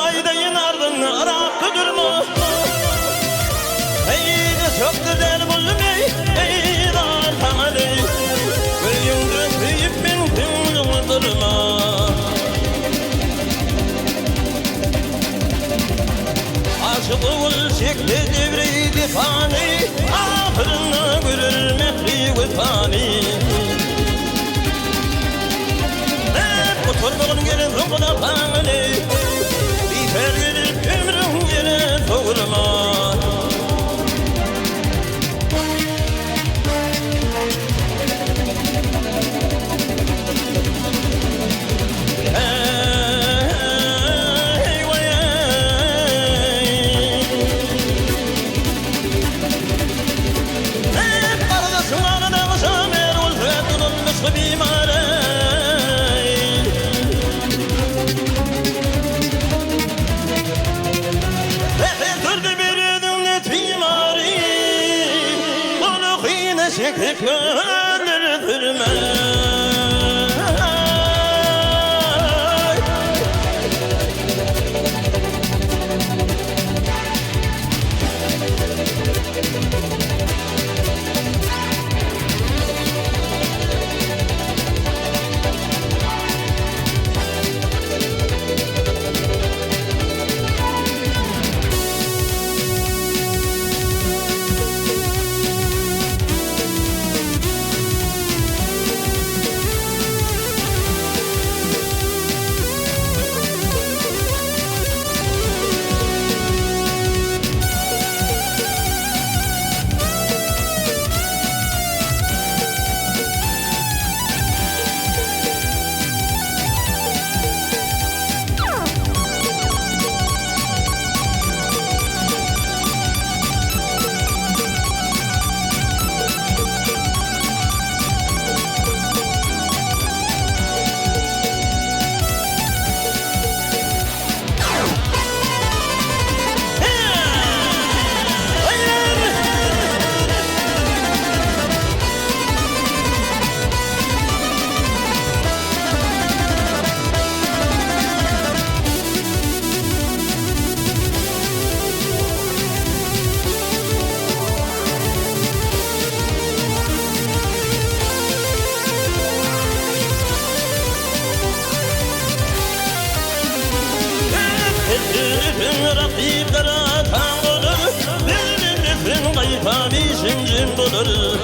Aydayin ardın arakı durma. Eyde çok güzel buldum ey dar tanrı. Gülüngü kıyıp ben tümlüğü durma. Aşık ol şekli devreydi fani. Ahırına görülmekli ve fani. Oturduğun gelin ruhuna fani. Pergedip ömrüm yine doğurma. Hey vay hep kardeşim anada şamer ol tutulmuş bimare. Şekli gönlürdürme. Rakiplara tanrı, bir nefrin kayıp hami şimdi bulur.